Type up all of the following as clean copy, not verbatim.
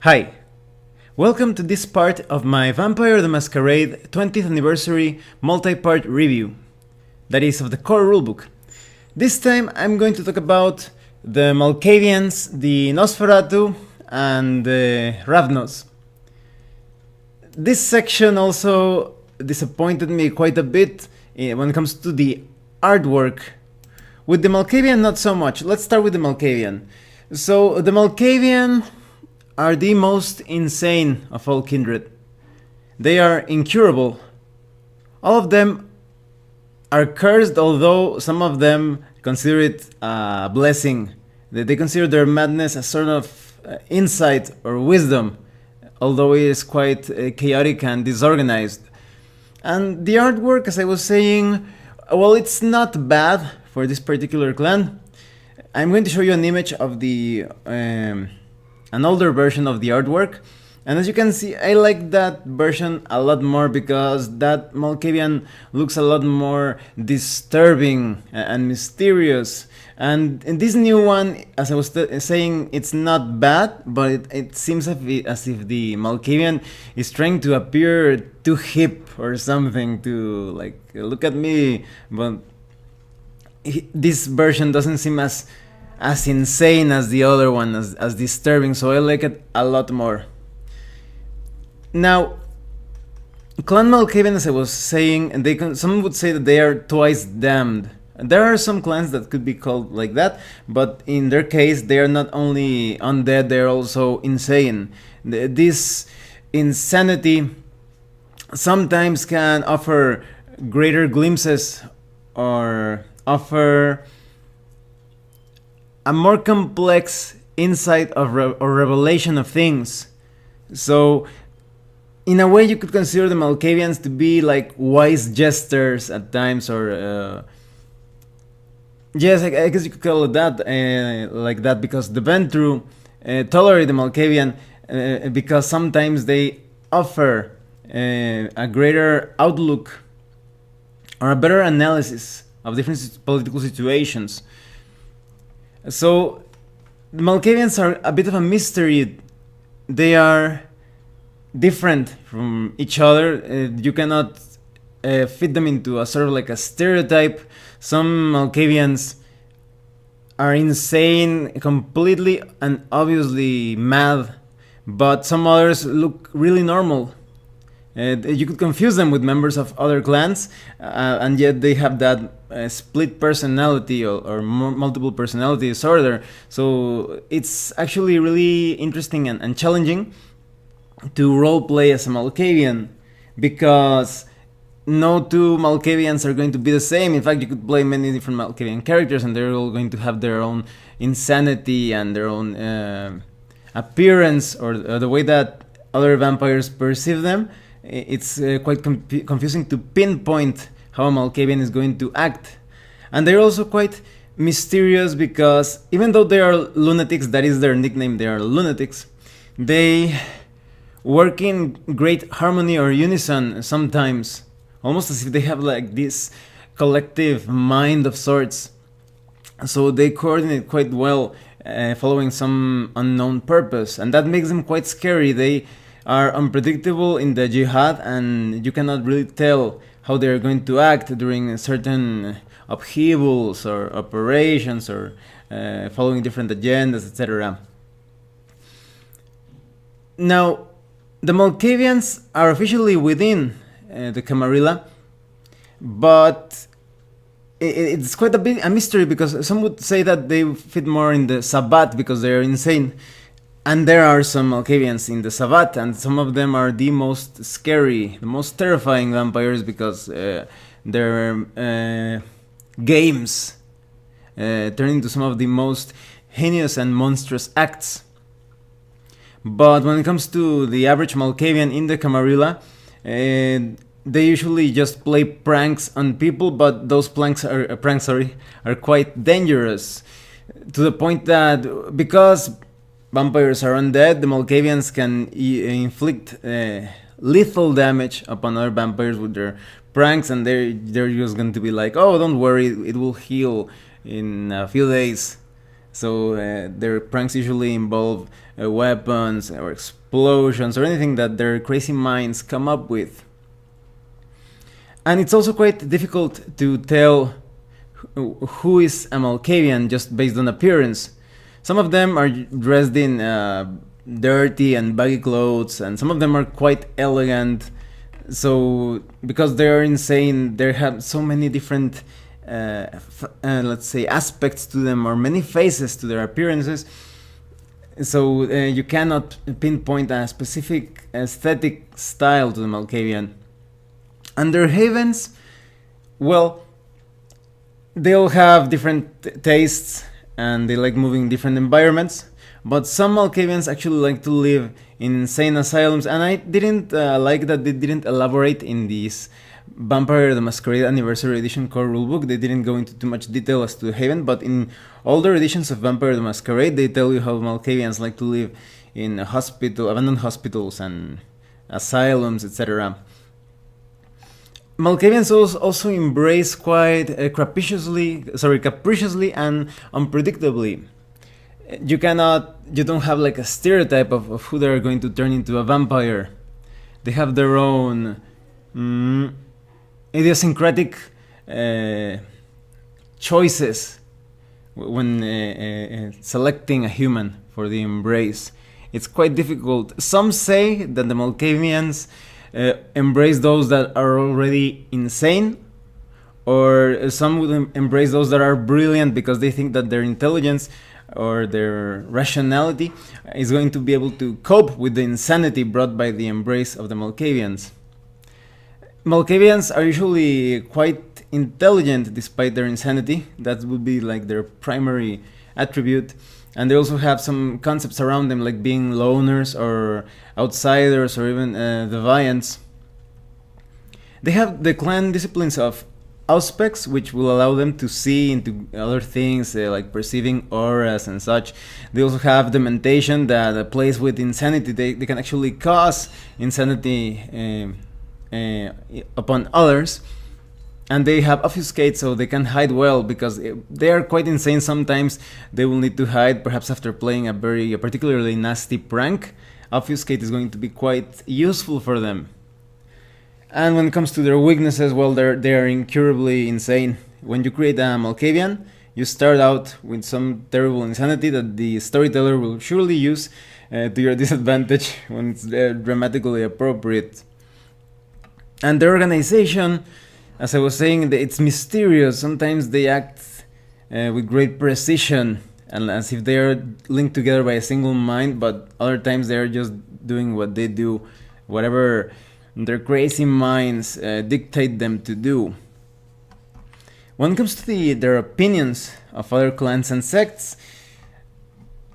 Hi, welcome to this part of my Vampire the Masquerade 20th anniversary multi-part review, that is of the core rulebook. This time I'm going to talk about the Malkavians, the Nosferatu, and the Ravnos. This section also disappointed me quite a bit when it comes to the artwork. With the Malkavian, not so much. Let's start with the Malkavian. So, the Malkavian are the most insane of all kindred. They are incurable. All of them are cursed, although some of them consider it a blessing. They consider their madness a sort of insight or wisdom, although it is quite chaotic and disorganized. And the artwork, as I was saying, well, it's not bad for this particular clan. I'm going to show you an image of the an older version of the artwork, and as you can see, I like that version a lot more because that Malkavian looks a lot more disturbing and mysterious. And in this new one, as I was saying, it's not bad, but it seems as if the Malkavian is trying to appear too hip or something, to like, look at me, but this version doesn't seem as insane as the other one, as disturbing, so I like it a lot more. Now, Clan Malkavian, as I was saying, and some would say that they are twice damned. There are some clans that could be called like that, but in their case, they are not only undead, they are also insane. This insanity sometimes can offer greater glimpses or offer a more complex insight of or revelation of things. So, in a way, you could consider the Malkavians to be like wise jesters at times, or yes, I guess you could call it that, like that, because the Ventru tolerate the Malkavian because sometimes they offer a greater outlook or a better analysis of different political situations. So, the Malkavians are a bit of a mystery. They are different from each other. You cannot fit them into a sort of like a stereotype. Some Malkavians are insane, completely and obviously mad, but some others look really normal. You could confuse them with members of other clans, and yet they have that split personality or multiple personality disorder. So it's actually really interesting and challenging to roleplay as a Malkavian, because no two Malkavians are going to be the same. In fact, you could play many different Malkavian characters, and they're all going to have their own insanity and their own appearance, or the way that other vampires perceive them. It's quite confusing to pinpoint how a Malkavian is going to act. And they're also quite mysterious because even though they are lunatics, that is their nickname, they are lunatics, they work in great harmony or unison sometimes, almost as if they have like this collective mind of sorts. So they coordinate quite well, following some unknown purpose, and that makes them quite scary. They are unpredictable in the jihad, and you cannot really tell how they're going to act during certain upheavals or operations, or following different agendas, etc. Now, the Malkavians are officially within the Camarilla, but it's quite a mystery, because some would say that they fit more in the Sabbat because they're insane. And there are some Malkavians in the Sabbat, and some of them are the most scary, the most terrifying vampires, because their games turn into some of the most heinous and monstrous acts. But when it comes to the average Malkavian in the Camarilla, they usually just play pranks on people, but those pranks are quite dangerous, to the point that because vampires are undead, the Malkavians can inflict lethal damage upon other vampires with their pranks, and they're just going to be like, oh, don't worry, it will heal in a few days. So their pranks usually involve weapons or explosions or anything that their crazy minds come up with. And it's also quite difficult to tell who is a Malkavian just based on appearance. Some of them are dressed in dirty and baggy clothes, and some of them are quite elegant. So because they are insane, they have so many different let's say aspects to them, or many faces to their appearances. So you cannot pinpoint a specific aesthetic style to the Malkavian. And their havens, well, they all have different tastes and they like moving in different environments. But some Malkavians actually like to live in insane asylums, and I didn't like that they didn't elaborate in this Vampire the Masquerade Anniversary Edition core rulebook. They didn't go into too much detail as to the Haven, but in older editions of Vampire the Masquerade, they tell you how Malkavians like to live in abandoned hospitals and asylums, etc. Malkavians also embrace quite capriciously and unpredictably. You don't have like a stereotype of who they're going to turn into a vampire. They have their own idiosyncratic choices when selecting a human for the embrace. It's quite difficult. Some say that the Malkavians embrace those that are already insane, or some would embrace those that are brilliant because they think that their intelligence or their rationality is going to be able to cope with the insanity brought by the embrace of the Malkavians. Malkavians are usually quite intelligent despite their insanity. That would be like their primary attribute. And they also have some concepts around them, like being loners or outsiders or even deviants. They have the clan disciplines of Auspex, which will allow them to see into other things, like perceiving auras and such. They also have Dementation that plays with insanity. They can actually cause insanity upon others. And they have Obfuscate, so they can hide well, because they are quite insane. Sometimes they will need to hide, perhaps after playing a particularly nasty prank. Obfuscate is going to be quite useful for them. And when it comes to their weaknesses, well, they are incurably insane. When you create a Malkavian, you start out with some terrible insanity that the storyteller will surely use to your disadvantage when it's dramatically appropriate. And their organization, as I was saying, it's mysterious. Sometimes they act with great precision, and as if they are linked together by a single mind, but other times they are just doing what they do, whatever their crazy minds dictate them to do. When it comes to their opinions of other clans and sects,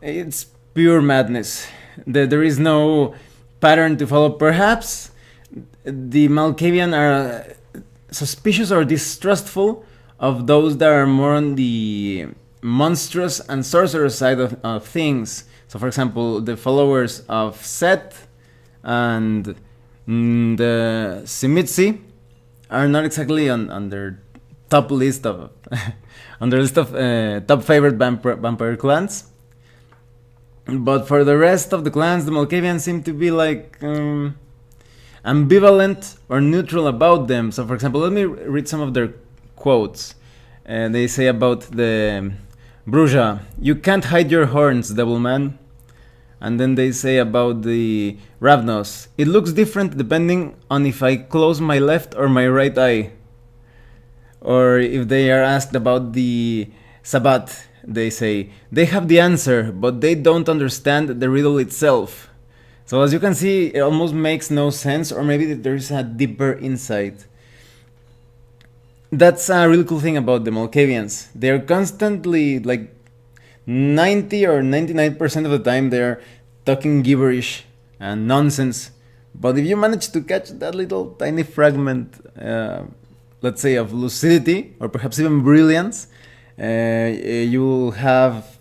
it's pure madness. There is no pattern to follow. Perhaps the Malkavian are suspicious or distrustful of those that are more on the monstrous and sorcerous side of things. So, for example, the followers of Set and the Simitsi are not exactly on their top list of on their list of top favorite vampire clans. But for the rest of the clans, the Malkavians seem to be like ambivalent or neutral about them. So, for example, let me read some of their quotes. They say about the Bruja, "You can't hide your horns, devil man." And then they say about the Ravnos, "It looks different depending on if I close my left or my right eye." Or if they are asked about the Sabbat, they say, "They have the answer, but they don't understand the riddle itself." So as you can see, it almost makes no sense, or maybe there's a deeper insight. That's a really cool thing about the Malkavians. They're constantly, like 90 or 99% of the time, they're talking gibberish and nonsense. But if you manage to catch that little tiny fragment, let's say of lucidity, or perhaps even brilliance, you will have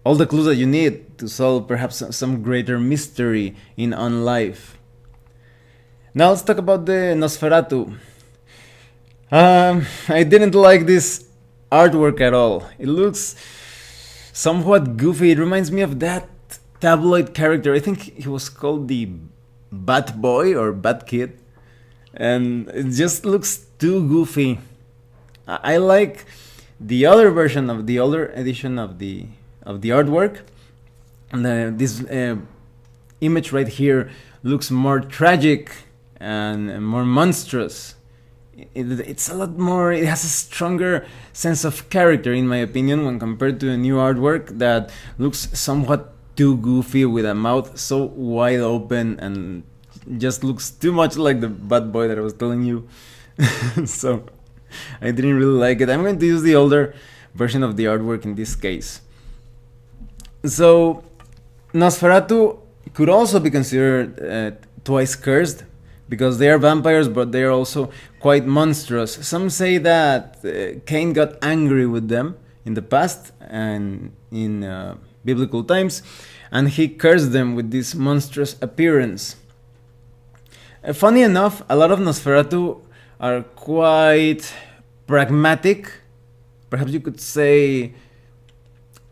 all the clues that you need to solve perhaps some greater mystery on life. Now let's talk about the Nosferatu. I didn't like this artwork at all. It looks somewhat goofy. It reminds me of that tabloid character. I think he was called the Bat Boy or Bat Kid, and it just looks too goofy. I like the other version of the older edition of the artwork. And this image right here looks more tragic and more monstrous. It's a lot more. It has a stronger sense of character, in my opinion, when compared to a new artwork that looks somewhat too goofy with a mouth so wide open and just looks too much like the Bad Boy that I was telling you. So I didn't really like it. I'm going to use the older version of the artwork in this case. So Nosferatu could also be considered twice cursed, because they are vampires, but they are also quite monstrous. Some say that Cain got angry with them in the past and in biblical times, and he cursed them with this monstrous appearance. Funny enough, a lot of Nosferatu are quite pragmatic, perhaps you could say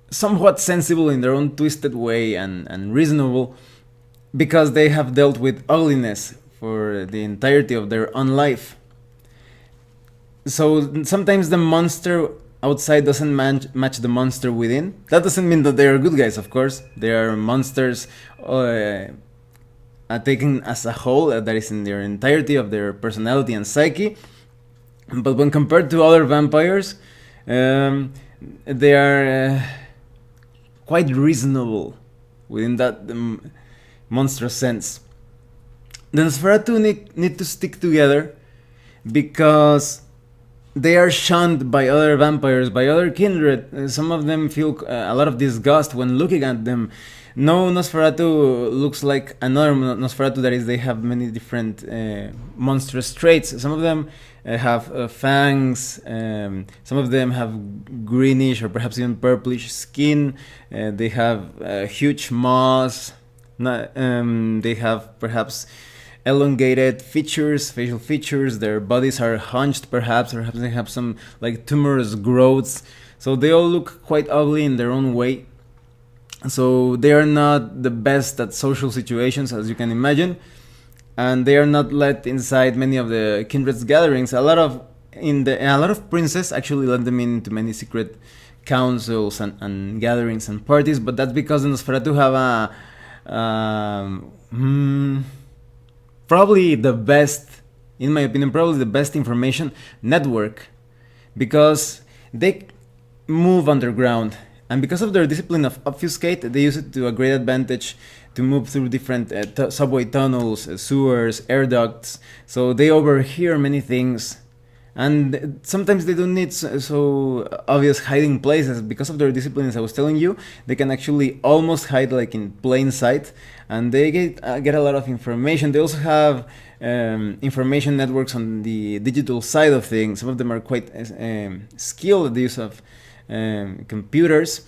somewhat sensible in their own twisted way, and reasonable, because they have dealt with ugliness for the entirety of their own life. So sometimes the monster outside doesn't match the monster within. That doesn't mean that they are good guys, of course. They are monsters taken as a whole, that is in their entirety of their personality and psyche. But when compared to other vampires, they are quite reasonable within that monstrous sense. The Nosferatu need to stick together because they are shunned by other vampires, by other kindred. Some of them feel a lot of disgust when looking at them. No Nosferatu looks like another Nosferatu, that is, they have many different monstrous traits. Some of them have fangs, some of them have greenish or perhaps even purplish skin, they have huge maws, they have perhaps elongated features, facial features, their bodies are hunched perhaps they have some like tumorous growths, so they all look quite ugly in their own way. So they are not the best at social situations, as you can imagine, and they are not let inside many of the kindred's gatherings. A lot of princes actually let them into many secret councils and gatherings and parties, but that's because the Nosferatu have probably the best, in my opinion, probably the best information network, because they move underground, and because of their discipline of obfuscate, they use it to a great advantage to move through different subway tunnels, sewers, air ducts, so they overhear many things. And sometimes they don't need so obvious hiding places. Because of their discipline, as I was telling you, they can actually almost hide like in plain sight, and they get a lot of information. They also have information networks on the digital side of things. Some of them are quite skilled at the use of computers.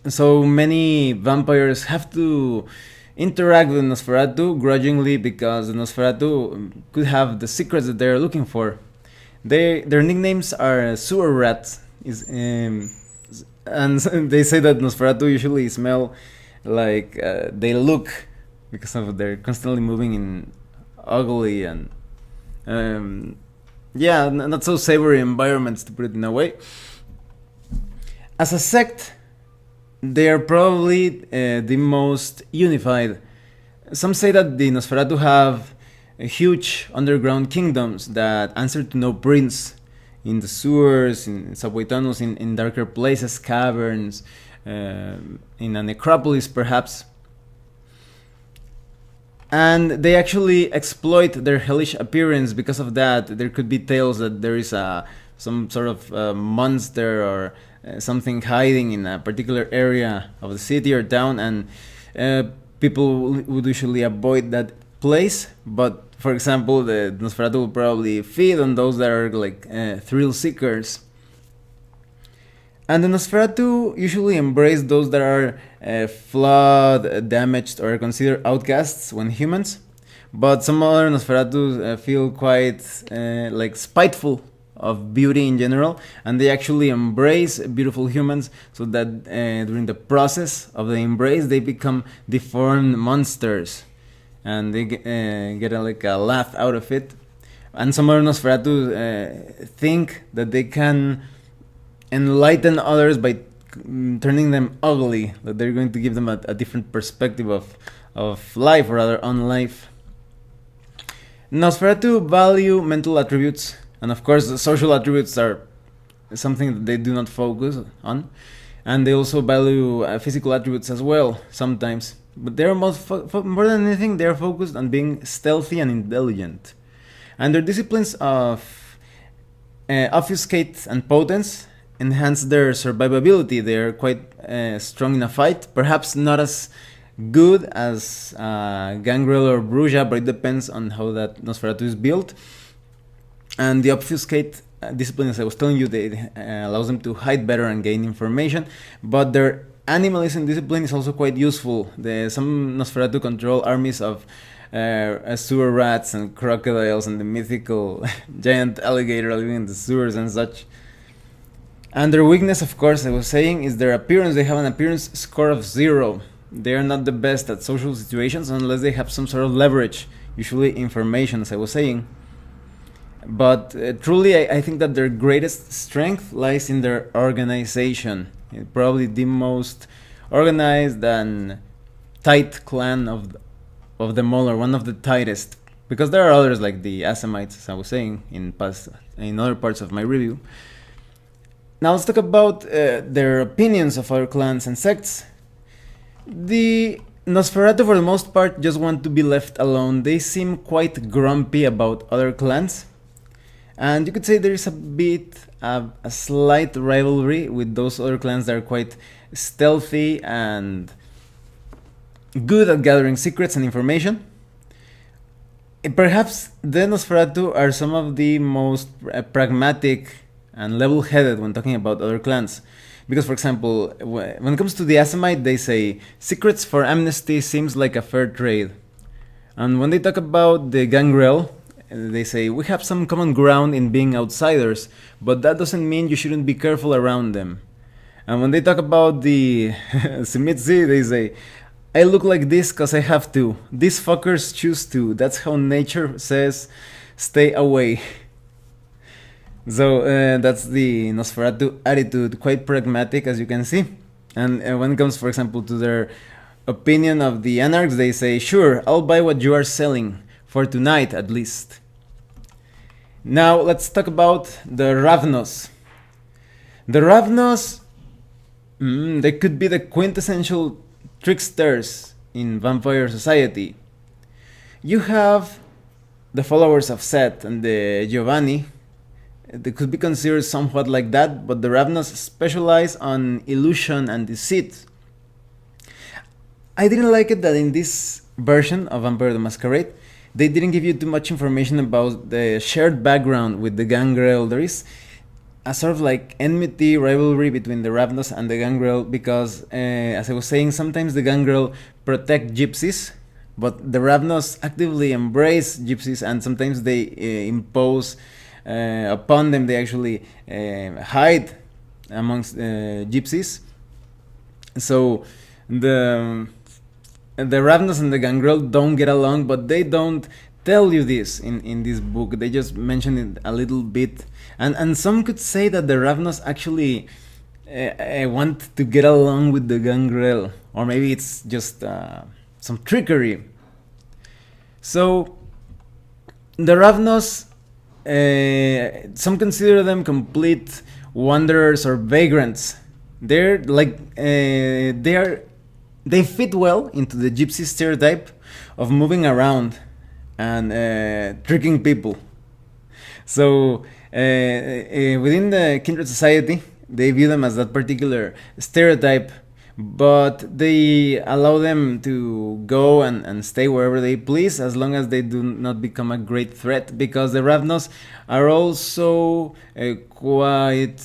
So many vampires have to interact with Nosferatu grudgingly, because the Nosferatu could have the secrets that they're looking for. Their nicknames are sewer rats, and they say that Nosferatu usually smell like they look, because of they're constantly moving in ugly and not so savory environments, to put it in a way. As a sect, they are probably the most unified. Some say that the Nosferatu have huge underground kingdoms that answer to no prince, in the sewers, in subway tunnels, in darker places, caverns, in a necropolis perhaps. And they actually exploit their hellish appearance. Because of that, there could be tales that there is some sort of monster or something hiding in a particular area of the city or town, and people would usually avoid that place. But for example, the Nosferatu will probably feed on those that are like thrill seekers. And the Nosferatu usually embrace those that are flawed, damaged, or considered outcasts when humans. But some other Nosferatu feel quite like spiteful of beauty in general, and they actually embrace beautiful humans, so that during the process of the embrace they become deformed monsters, and they get like a laugh out of it. And some other Nosferatu think that they can enlighten others by turning them ugly, that they're going to give them a different perspective of life, or rather on life. Nosferatu value mental attributes, and of course the social attributes are something that they do not focus on, and they also value physical attributes as well sometimes, but they're more than anything they're focused on being stealthy and intelligent. And their disciplines of obfuscate and potence enhance their survivability. They're quite strong in a fight, perhaps not as good as Gangrel or Bruja, but it depends on how that Nosferatu is built. And the obfuscate discipline, as I was telling you, they allows them to hide better and gain information, but their animalism discipline is also quite useful. Some Nosferatu control armies of sewer rats and crocodiles and the mythical giant alligator living in the sewers and such. And their weakness, of course, I was saying, is their appearance. They have an appearance score of 0. They are not the best at social situations unless they have some sort of leverage, usually information, as I was saying. But truly, I think that their greatest strength lies in their organization. Probably the most organized and tight clan of them all, or one of the tightest. Because there are others like the Assamites, as I was saying in other parts of my review. Now let's talk about their opinions of other clans and sects. The Nosferatu, for the most part, just want to be left alone. They seem quite grumpy about other clans. And you could say there is a slight rivalry with those other clans that are quite stealthy and good at gathering secrets and information. Perhaps the Nosferatu are some of the most pragmatic and level-headed when talking about other clans. Because, for example, when it comes to the Assamite, they say, secrets for amnesty seems like a fair trade. And when they talk about the Gangrel, they say, we have some common ground in being outsiders, but that doesn't mean you shouldn't be careful around them. And when they talk about the Simitzi, they say, I look like this because I have to. These fuckers choose to. That's how nature says, stay away. So that's the Nosferatu attitude, quite pragmatic, as you can see. And when it comes, for example, to their opinion of the Anarchs, they say, sure, I'll buy what you are selling, for tonight at least. Now let's talk about the Ravnos. The Ravnos, they could be the quintessential tricksters in vampire society. You have the followers of Seth and the Giovanni. They could be considered somewhat like that, but the Ravnos specialize on illusion and deceit. I didn't like it that in this version of Vampire the Masquerade, they didn't give you too much information about the shared background with the Gangrel. There is a sort of like enmity, rivalry between the Ravnos and the Gangrel because, as I was saying, sometimes the Gangrel protect gypsies, but the Ravnos actively embrace gypsies, and sometimes they impose upon them. They actually hide amongst gypsies. So the Ravnos and the Gangrel don't get along, but they don't tell you this in this book. They just mention it a little bit, and some could say that the Ravnos actually want to get along with the Gangrel, or maybe it's just some trickery. So the Ravnos, some consider them complete wanderers or vagrants. They're like they fit well into the gypsy stereotype of moving around and tricking people. So within the kindred society, they view them as that particular stereotype, but they allow them to go and stay wherever they please as long as they do not become a great threat, because the Ravnos are also quite,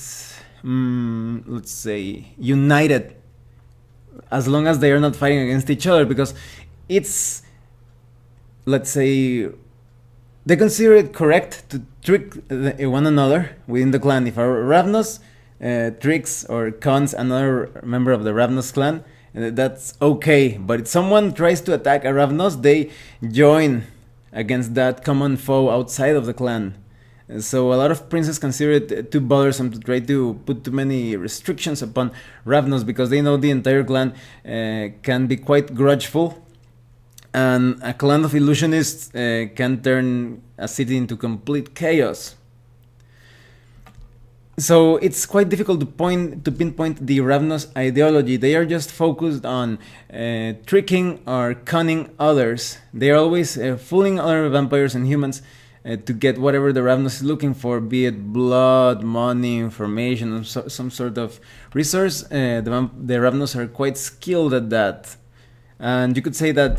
let's say, united as long as they are not fighting against each other, because it's, let's say, They consider it correct to trick one another within the clan. If a Ravnos tricks or cons another member of the Ravnos clan, that's okay. But if someone tries to attack a Ravnos, they join against that common foe outside of the clan. So a lot of princes consider it too bothersome to try to put too many restrictions upon Ravnos, because they know the entire clan can be quite grudgeful, and a clan of illusionists can turn a city into complete chaos. So it's quite difficult to pinpoint the Ravnos ideology. They are just focused on tricking or conning others. They are always fooling other vampires and humans to get whatever the Ravnos is looking for, be it blood, money, information, or some sort of resource. The Ravnos are quite skilled at that. And you could say that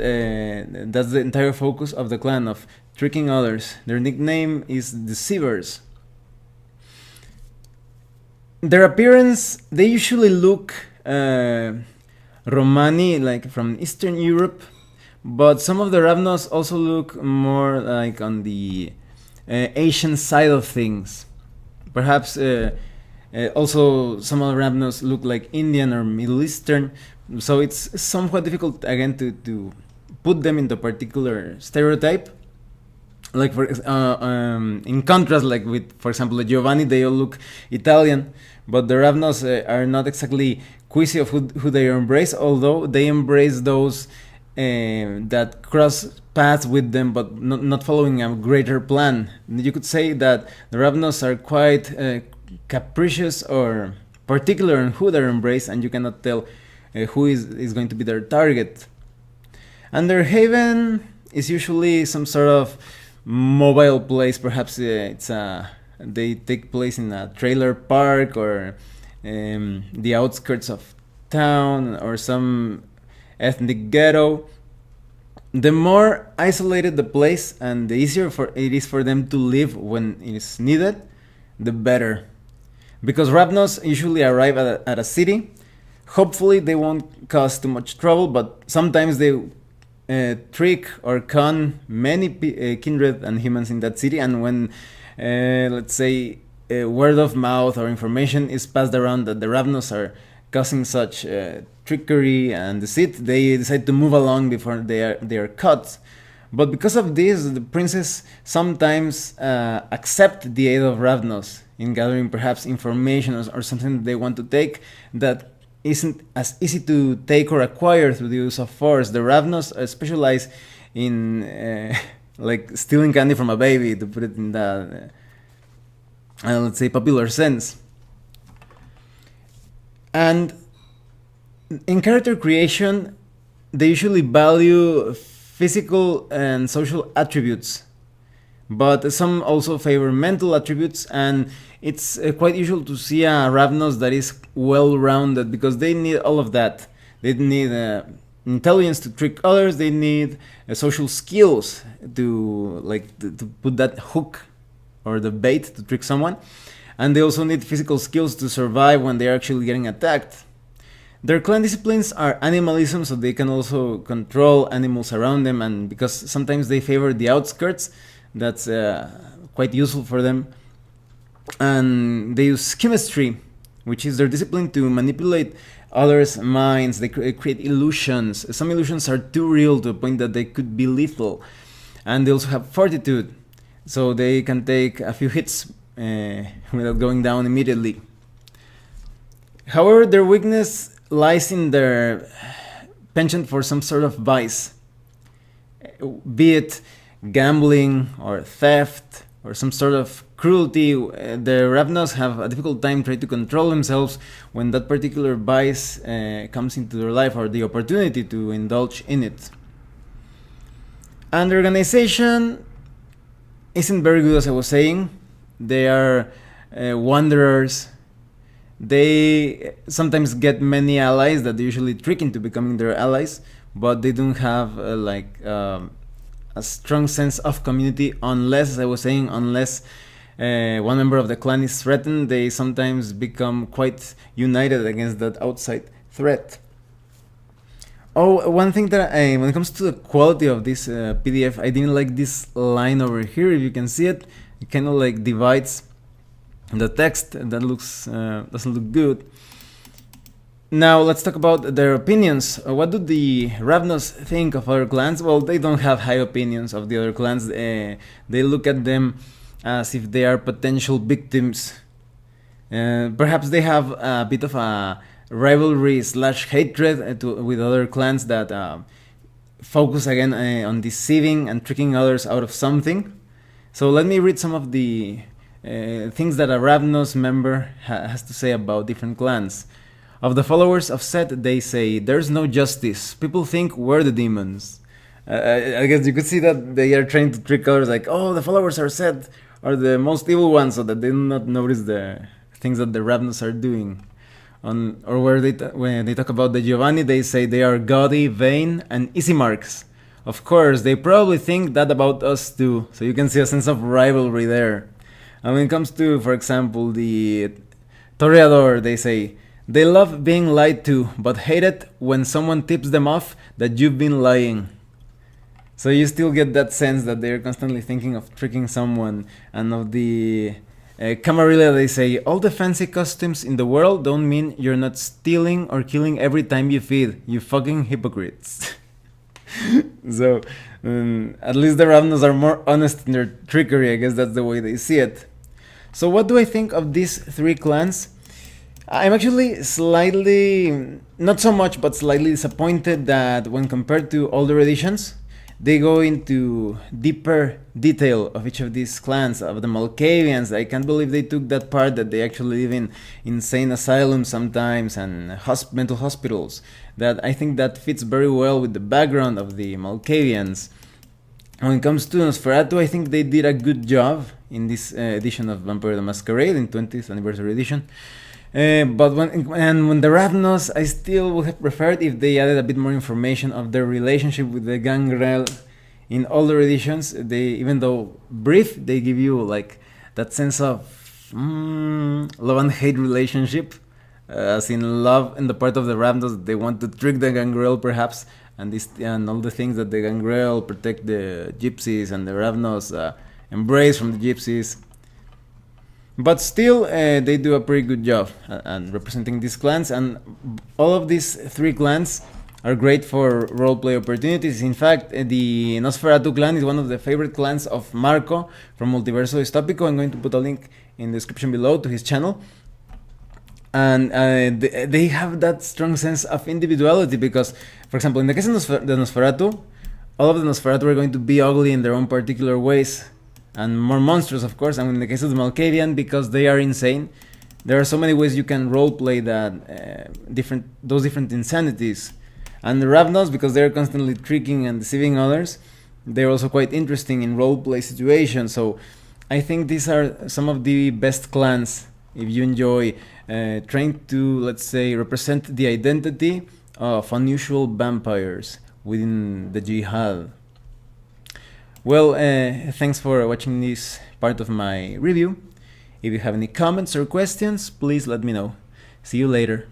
that's the entire focus of the clan, of tricking others. Their nickname is Deceivers. Their appearance, they usually look Romani, like from Eastern Europe, but some of the Ravnos also look more like on the Asian side of things. Perhaps also some of the Ravnos look like Indian or Middle Eastern, so it's somewhat difficult again to put them into a particular stereotype. Like in contrast, like with, for example, the Giovanni, they all look Italian, but the Ravnos are not exactly queasy of who they embrace, although they embrace those that cross paths with them, but not following a greater plan. You could say that the Ravnos are quite capricious or particular in who they embrace, and you cannot tell who is going to be their target. And their haven is usually some sort of mobile place. Perhaps they take place in a trailer park or the outskirts of town or some ethnic ghetto. The more isolated the place and the easier it is for them to live when it is needed, the better. Because Ravnos usually arrive at a city. Hopefully they won't cause too much trouble, but sometimes they trick or con many kindred and humans in that city, and when let's say word of mouth or information is passed around that the Ravnos are causing such trickery and deceit, they decide to move along before they are caught. But because of this, the princes sometimes accept the aid of Ravnos in gathering perhaps information or something that they want to take that isn't as easy to take or acquire through the use of force. The Ravnos specialize in like stealing candy from a baby, to put it in that let's say popular sense. And in character creation, they usually value physical and social attributes, but some also favor mental attributes, and it's quite usual to see a Ravnos that is well-rounded, because they need all of that. They need intelligence to trick others, they need social skills to put that hook or the bait to trick someone, and they also need physical skills to survive when they're actually getting attacked. Their clan disciplines are animalism, so they can also control animals around them, and because sometimes they favor the outskirts, that's quite useful for them. And they use chemistry, which is their discipline to manipulate others' minds. They create illusions. Some illusions are too real to a point that they could be lethal. And they also have fortitude, so they can take a few hits without going down immediately. However, their weakness lies in their penchant for some sort of vice, be it gambling or theft or some sort of cruelty. The Ravnos have a difficult time trying to control themselves when that particular vice comes into their life, or the opportunity to indulge in it. And the organization isn't very good, as I was saying. They are wanderers. They sometimes get many allies that they usually trick into becoming their allies, but they don't have a strong sense of community, unless, as I was saying, unless one member of the clan is threatened. They sometimes become quite united against that outside threat. Oh, one thing that when it comes to the quality of this PDF, I didn't like this line over here. If you can see it, it kind of like divides the text. That looks doesn't look good. Now let's talk about their opinions. What do the Ravnos think of other clans? Well, they don't have high opinions of the other clans. They look at them as if they are potential victims. Perhaps they have a bit of a rivalry slash hatred with other clans that focus again on deceiving and tricking others out of something. So let me read some of the things that a Ravnos member has to say about different clans. Of the followers of Set, they say, "There's no justice. People think we're the demons." I guess you could see that they are trying to trick others, like, oh, the followers are Set are the most evil ones, so that they do not notice the things that the Ravnos are doing. Or when they talk about the Giovanni, they say they are gaudy, vain, and easy marks. Of course, they probably think that about us too, so you can see a sense of rivalry there. And when it comes to, for example, the Toreador, they say, "They love being lied to, but hate it when someone tips them off that you've been lying." So you still get that sense that they're constantly thinking of tricking someone. And of the Camarilla, they say, "All the fancy costumes in the world don't mean you're not stealing or killing every time you feed, you fucking hypocrites." So at least the Ravnos are more honest in their trickery. I guess that's the way they see it. So what do I think of these three clans? I'm actually slightly, not so much, but slightly disappointed that when compared to older editions, they go into deeper detail of each of these clans. Of the Malkavians, I can't believe they took that part, that they actually live in insane asylums sometimes and mental hospitals. That I think that fits very well with the background of the Malkavians. When it comes to Nosferatu, I think they did a good job in this edition of Vampire the Masquerade, in 20th anniversary edition. But when the Ravnos, I still would have preferred if they added a bit more information of their relationship with the Gangrel. In older editions, they, even though brief, they give you like that sense of love and hate relationship. As in love in the part of the Ravnos, they want to trick the Gangrel perhaps, and all the things that the Gangrel protect the gypsies and the Ravnos embrace from the gypsies. But still, they do a pretty good job at representing these clans, and all of these three clans are great for roleplay opportunities. In fact, the Nosferatu clan is one of the favorite clans of Marco from Multiverso Distópico. I'm going to put a link in the description below to his channel. And they have that strong sense of individuality because, for example, in the case of the Nosferatu, all of the Nosferatu are going to be ugly in their own particular ways. And more monstrous, of course. And in the case of the Malkavian, because they are insane, there are so many ways you can roleplay that those different insanities. And the Ravnos, because they're constantly tricking and deceiving others, they're also quite interesting in roleplay situations. So I think these are some of the best clans if you enjoy trying to, let's say, represent the identity of unusual vampires within the Jihad. Well, thanks for watching this part of my review. If you have any comments or questions, please let me know. See you later.